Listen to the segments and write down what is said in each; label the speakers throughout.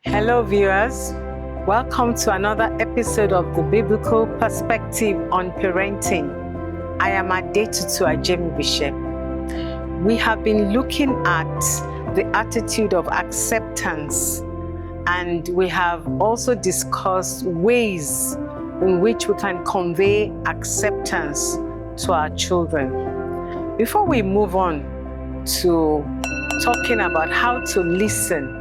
Speaker 1: Hello, viewers. Welcome to another episode of the Biblical Perspective on Parenting. I am Adetutu Ajemi Bishop. We have been looking at the attitude of acceptance, and we have also discussed ways in which we can convey acceptance to our children. Before we move on to talking about how to listen,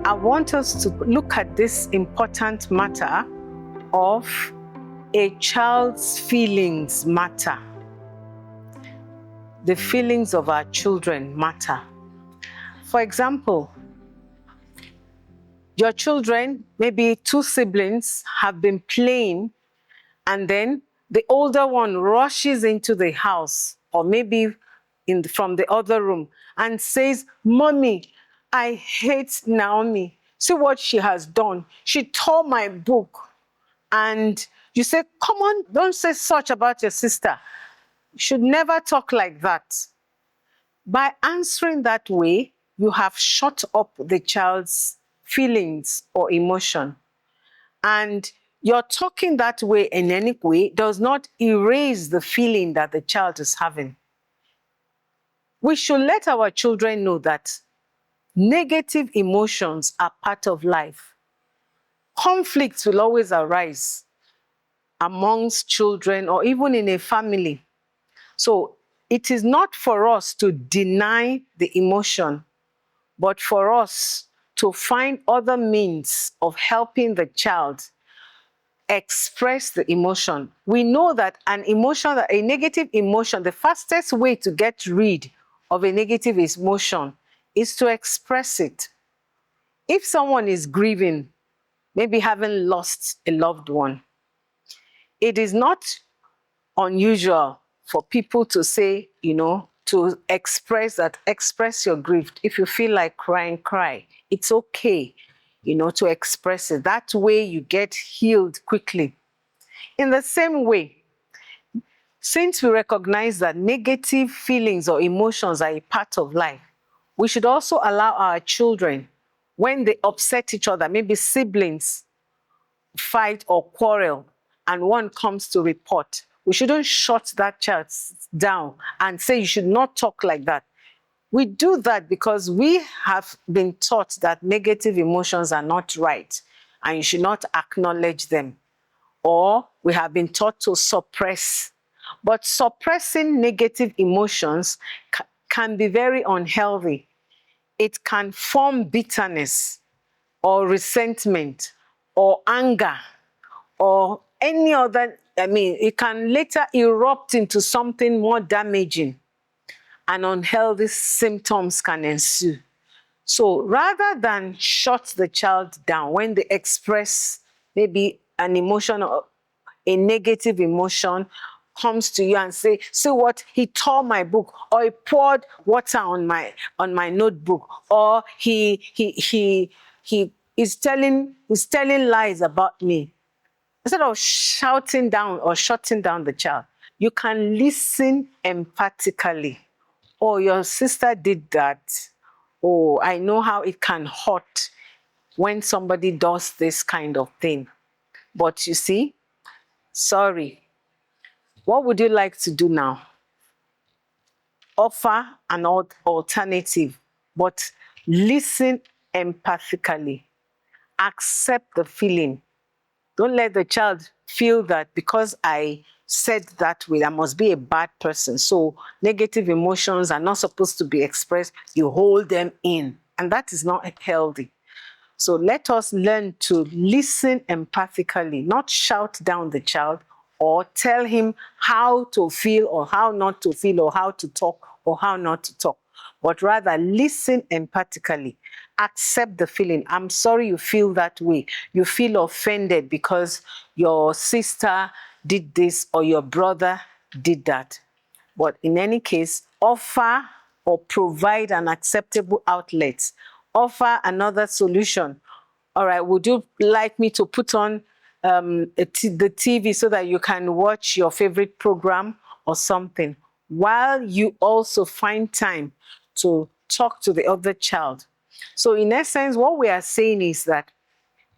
Speaker 1: I want us to look at this important matter of a child's feelings matter. The feelings of our children matter. For example, your children, maybe two siblings, have been playing, and then the older one rushes into the house, or maybe from the other room, and says, "Mommy, I hate Naomi. See what she has done. She tore my book." And you say, "Come on, don't say such about your sister. You should never talk like that." By answering that way, you have shut up the child's feelings or emotion. And your talking that way in any way does not erase the feeling that the child is having. We should let our children know that negative emotions are part of life. Conflicts will always arise amongst children or even in a family. So it is not for us to deny the emotion, but for us to find other means of helping the child express the emotion. We know that a negative emotion, the fastest way to get rid of a negative emotion is to express it. If someone is grieving, maybe having lost a loved one, it is not unusual for people to say, to express your grief. If you feel like crying, cry. It's okay, to express it. That way you get healed quickly. In the same way, since we recognize that negative feelings or emotions are a part of life, we should also allow our children, when they upset each other, maybe siblings fight or quarrel, and one comes to report, we shouldn't shut that child down and say, "You should not talk like that." We do that because we have been taught that negative emotions are not right and you should not acknowledge them. Or we have been taught to suppress. But suppressing negative emotions can be very unhealthy. It can form bitterness or resentment or anger or any other, it can later erupt into something more damaging, and unhealthy symptoms can ensue. So rather than shut the child down when they express maybe an emotion or a negative emotion, comes to you and say, "See what, he tore my book," or "He poured water on my notebook," or he is telling lies about me." Instead of shouting down or shutting down the child, you can listen empathically. "Oh, your sister did that. Oh, I know how it can hurt when somebody does this kind of thing. But you see, sorry. What would you like to do now?" Offer an alternative, but listen empathically. Accept the feeling. Don't let the child feel that because I said that way, I must be a bad person. So negative emotions are not supposed to be expressed. You hold them in, and that is not healthy. So let us learn to listen empathically, not shout down the child or tell him how to feel or how not to feel or how to talk or how not to talk, but rather listen empathically. Accept the feeling. "I'm sorry you feel that way. You feel offended because your sister did this or your brother did that." But in any case, offer or provide an acceptable outlet. Offer another solution. "All right, would you like me to put on the TV so that you can watch your favorite program or something?" While you also find time to talk to the other child. So in essence, what we are saying is that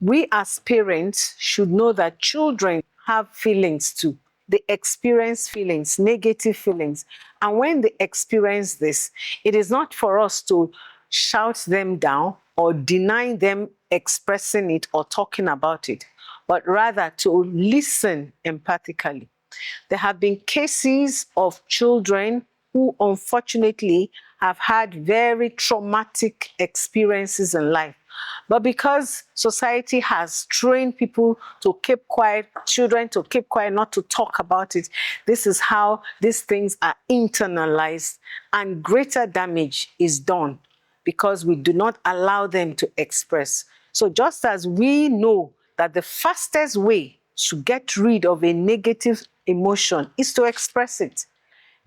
Speaker 1: we as parents should know that children have feelings too. They experience feelings, negative feelings. And when they experience this, it is not for us to shout them down or deny them expressing it or talking about it, but rather to listen empathically. There have been cases of children who unfortunately have had very traumatic experiences in life. But because society has trained people to keep quiet, children to keep quiet, not to talk about it, this is how these things are internalized, and greater damage is done because we do not allow them to express. So just as we know that the fastest way to get rid of a negative emotion is to express it,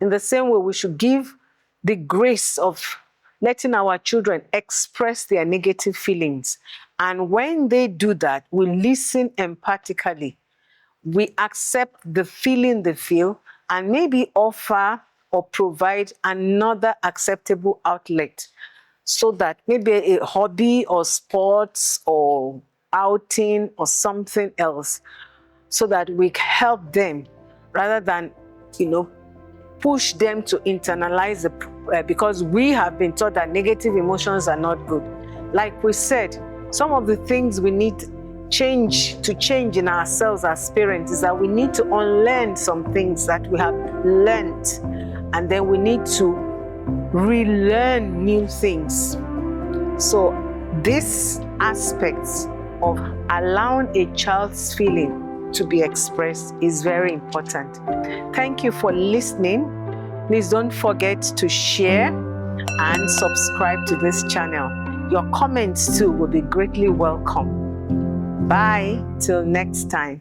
Speaker 1: in the same way we should give the grace of letting our children express their negative feelings. And when they do that, we listen empathically. We accept the feeling they feel and maybe offer or provide another acceptable outlet, so that maybe a hobby or sports or outing or something else, so that we help them rather than, push them to internalize because we have been taught that negative emotions are not good. Like we said, some of the things we need to change in ourselves as parents is that we need to unlearn some things that we have learned, and then we need to relearn new things. So this aspect of allowing a child's feeling to be expressed is very important. Thank you for listening. Please don't forget to share and subscribe to this channel. Your comments too will be greatly welcome. Bye till next time.